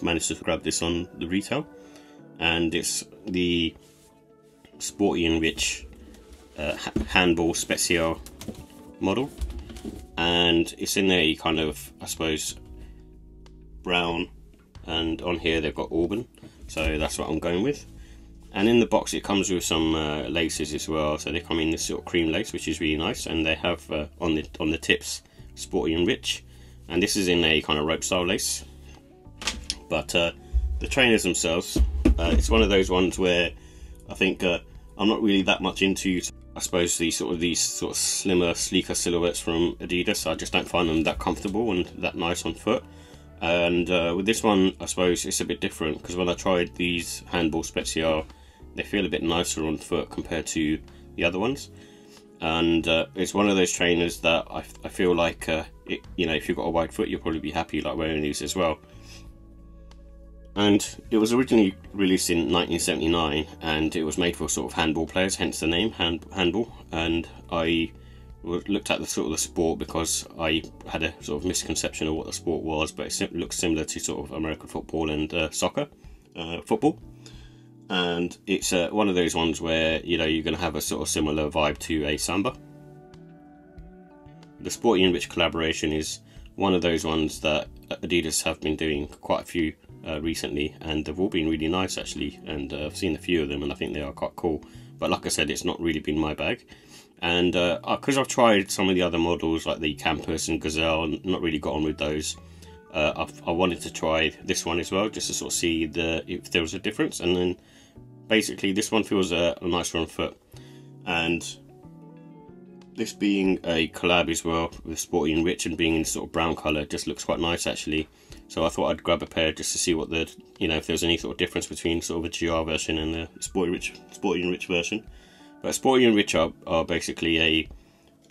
managed to grab this on the retail, and it's the Sporty and Rich Handball Spezial model, and it's in a kind of, I suppose, brown, and on here they've got Auburn, so that's what I'm going with. And in the box it comes with some laces as well, so they come in this sort of cream lace, which is really nice, and they have on the tips Sporty and Rich, and this is in a kind of rope style lace. But the trainers themselves, it's one of those ones where I think I'm not really that much into, I suppose, these sort of slimmer, sleeker silhouettes from Adidas. I just don't find them that comfortable and that nice on foot. And with this one, I suppose it's a bit different, because when I tried these Handball Spezial, they feel a bit nicer on foot compared to the other ones. And it's one of those trainers that I feel like, you know, if you've got a wide foot, you'll probably be happy like wearing these as well. And it was originally released in 1979, and it was made for sort of handball players, hence the name handball. And I looked at the sort of the sport because I had a sort of misconception of what the sport was, but it looks similar to sort of American football and soccer, football. And it's one of those ones where, you know, you're going to have a sort of similar vibe to a samba. The Sporty and Rich collaboration is one of those ones that Adidas have been doing quite a few recently, and they've all been really nice actually, and I've seen a few of them and I think they are quite cool. But like I said, it's not really been my bag, and because I've tried some of the other models like the Campus and Gazelle and not really got on with those, I wanted to try this one as well, just to sort of see if there was a difference. And then basically this one feels nicer on foot, and this being a collab as well with Sporty and Rich and being in sort of brown colour, just looks quite nice actually. So I thought I'd grab a pair just to see what the, you know, if there's any sort of difference between sort of a GR version and the Sporty and Rich version. But Sporty and Rich are basically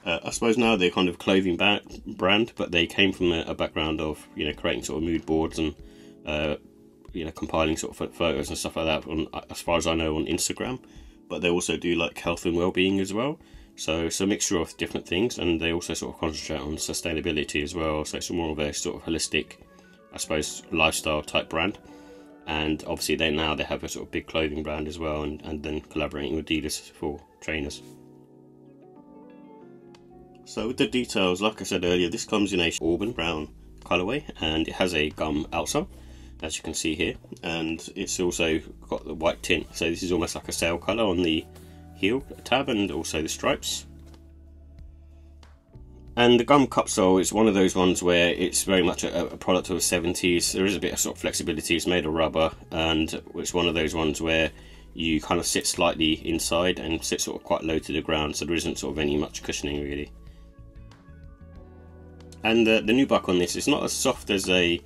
I suppose now they're kind of clothing brand, but they came from a background of, you know, creating sort of mood boards and you know, compiling sort of photos and stuff like that on, as far as I know, on Instagram. But they also do like health and well-being as well. So it's a mixture of different things, and they also sort of concentrate on sustainability as well. So it's more of a sort of holistic, I suppose, lifestyle type brand. And obviously they have a sort of big clothing brand as well, and then collaborating with Adidas for trainers. So with the details, like I said earlier, this comes in a Auburn brown colourway, and it has a gum outsole, as you can see here, and it's also got the white tint. So this is almost like a sail colour on the heel tab and also the stripes. And the gum cupsole is one of those ones where it's very much a product of the 70s. There is a bit of sort of flexibility. It's made of rubber, and it's one of those ones where you kind of sit slightly inside and sit sort of quite low to the ground, so there isn't sort of any much cushioning really. And the nubuck on this is not as soft as the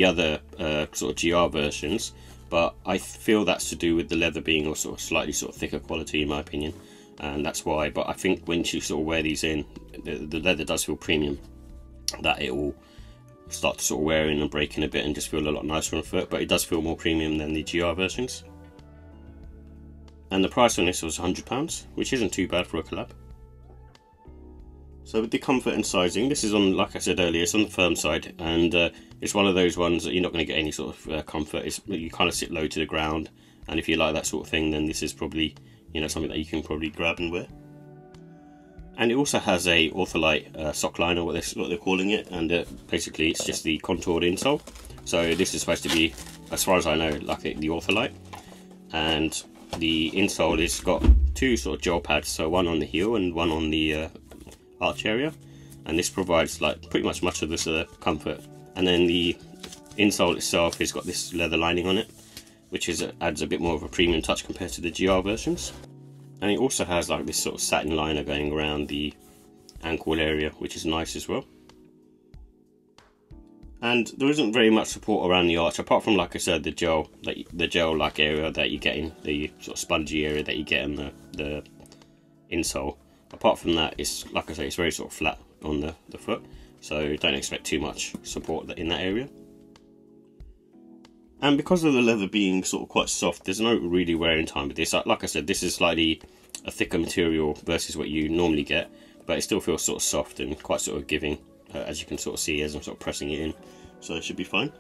other sort of GR versions, but I feel that's to do with the leather being a sort of slightly sort of thicker quality in my opinion, and that's why. But I think when you sort of wear these in, the leather does feel premium, that it will start to sort of wear in and break in a bit and just feel a lot nicer on foot, but it does feel more premium than the GR versions. And the price on this was £100, which isn't too bad for a collab. So with the comfort and sizing, this is on, like I said earlier, it's on the firm side, and it's one of those ones that you're not going to get any sort of comfort. You kind of sit low to the ground, and if you like that sort of thing, then this is probably, you know, something that you can probably grab and wear. And it also has a Ortholite sock liner, what they're calling it, and basically it's just the contoured insole. So this is supposed to be, as far as I know, like the Ortholite, and the insole has got two sort of gel pads, so one on the heel and one on the arch area, and this provides like pretty much of this comfort. And then the insole itself has got this leather lining on it, which adds a bit more of a premium touch compared to the GR versions. And it also has like this sort of satin liner going around the ankle area, which is nice as well. And there isn't very much support around the arch, apart from, like I said, the gel like area that you get in, the sort of spongy area that you get in the insole. Apart from that, it's, like I say, it's very sort of flat on the foot, so don't expect too much support in that area. And because of the leather being sort of quite soft, there's no really wearing time with this. Like I said, this is slightly a thicker material versus what you normally get, but it still feels sort of soft and quite sort of giving, as you can sort of see as I'm sort of pressing it in, so it should be fine.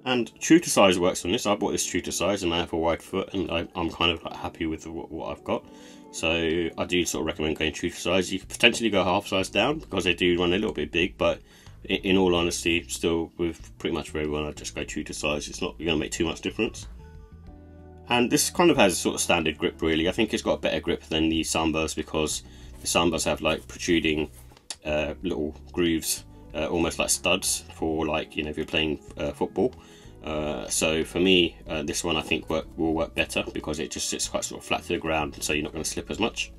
And true to size works on this. I bought this true to size, and I have a wide foot, and I'm kind of like happy with what I've got. So I do sort of recommend going true to size. You could potentially go half size down because they do run a little bit big, but in all honesty, still with pretty much for everyone, I'd just go true to size. It's not going to make too much difference. And this kind of has a sort of standard grip really. I think it's got a better grip than the Sambas, because the Sambas have like protruding little grooves, almost like studs for, like, you know, if you're playing football. So for me, this one I think will work better because it just sits quite sort of flat to the ground, so you're not going to slip as much.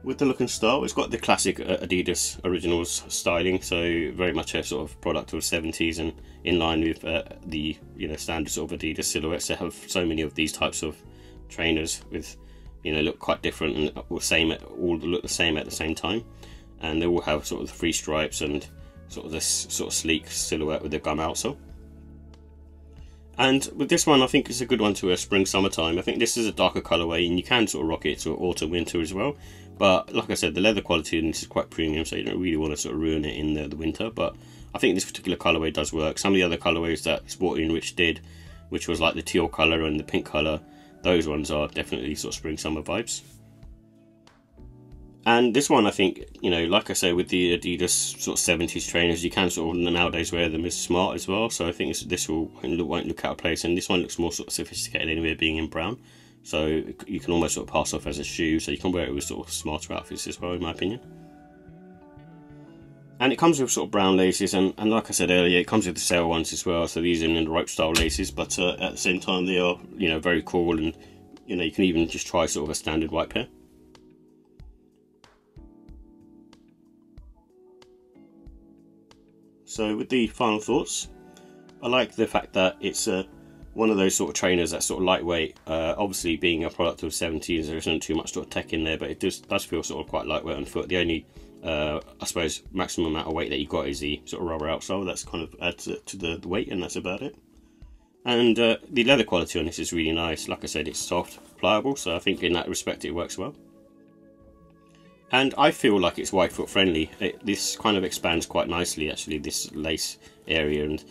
With the look and style, it's got the classic Adidas Originals styling, so very much a sort of product of the 70s, and in line with the, you know, standard sort of Adidas silhouettes. They have so many of these types of trainers with, you know, look quite different and all look the same at the same time, and they all have sort of the three stripes and sort of this sort of sleek silhouette with the gum outsole. And with this one, I think it's a good one to spring summertime. I think this is a darker colourway, and you can sort of rock it to autumn winter as well. But like I said, the leather quality in this is quite premium, so you don't really want to sort of ruin it in the winter. But I think this particular colourway does work. Some of the other colourways that Sporty and Rich did, which was like the teal colour and the pink colour, those ones are definitely sort of spring summer vibes. And this one, I think, you know, like I say, with the Adidas sort of 70s trainers, you can sort of nowadays wear them as smart as well. So I think this won't look out of place, and this one looks more sort of sophisticated anyway, being in brown. So you can almost sort of pass off as a shoe, so you can wear it with sort of smarter outfits as well, in my opinion. And it comes with sort of brown laces, and like I said earlier, it comes with the sail ones as well. So these are in the rope style laces, but at the same time they are, you know, very cool, and you know, you can even just try sort of a standard white pair. So with the final thoughts, I like the fact that it's one of those sort of trainers that's sort of lightweight. Obviously, being a product of the 70s, there isn't too much sort of tech in there, but it does feel sort of quite lightweight on foot. The only, I suppose, maximum amount of weight that you got is the sort of rubber outsole. That's kind of adds to the weight, and that's about it. And the leather quality on this is really nice. Like I said, it's soft, pliable, so I think in that respect it works well. And I feel like it's wide foot friendly. This kind of expands quite nicely, actually, this lace area, and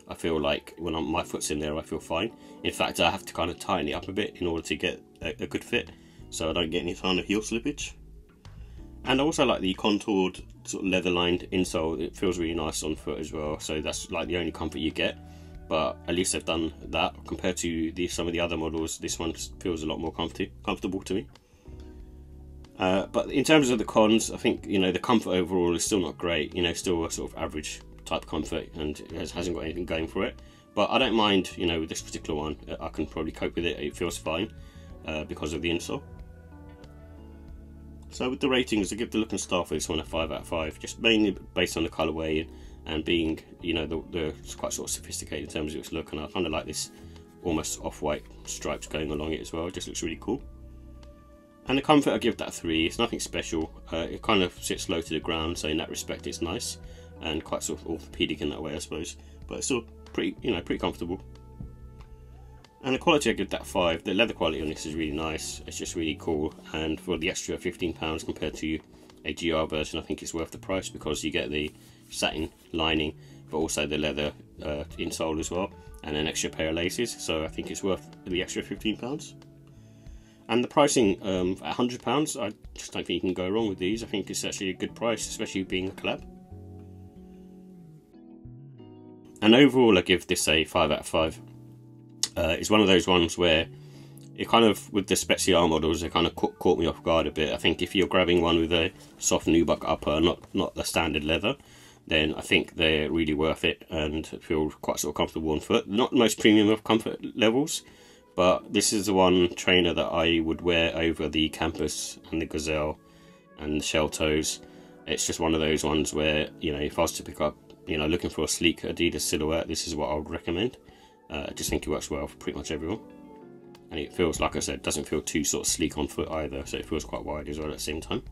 I feel like when my foot's in there, I feel fine. In fact, I have to kind of tighten it up a bit in order to get a good fit, so I don't get any kind of heel slippage. And I also like the contoured sort of leather lined insole. It feels really nice on foot as well, so that's like the only comfort you get. But at least they've done that. Compared to some of the other models, this one feels a lot more comfortable to me. But in terms of the cons, I think, you know, the comfort overall is still not great. You know, still a sort of average type comfort, and it hasn't got anything going for it. But I don't mind, you know, with this particular one. I can probably cope with it. It feels fine because of the insole. So with the ratings, I give the look and style for this one a 5 out of 5, just mainly based on the colourway and being, you know, it's quite sort of sophisticated in terms of its look, and I kind of like this almost off-white stripes going along it as well. It just looks really cool. And the comfort, I give that 3. It's nothing special. It kind of sits low to the ground, so in that respect it's nice and quite sort of orthopedic in that way, I suppose. But it's still pretty, you know, pretty comfortable. And the quality, I give that 5. The leather quality on this is really nice. It's just really cool, and for the extra £15 compared to a GR version, I think it's worth the price, because you get the satin lining, but also the leather insole as well, and an extra pair of laces. So I think it's worth the extra £15. And the pricing at £100, I just don't think you can go wrong with these. I think it's actually a good price, especially being a collab. And overall, I give this a 5 out of 5. It's one of those ones where it kind of, with the Spezial models, it kind of caught me off guard a bit. I think if you're grabbing one with a soft nubuck upper, not the standard leather, then I think they're really worth it and feel quite sort of comfortable on foot. Not the most premium of comfort levels, but this is the one trainer that I would wear over the Campus and the Gazelle and the Shell Toes. It's just one of those ones where, you know, if I was to pick up, you know, looking for a sleek Adidas silhouette, this is what I would recommend. I just think it works well for pretty much everyone. And it feels, like I said, doesn't feel too sort of sleek on foot either, so it feels quite wide as well at the same time.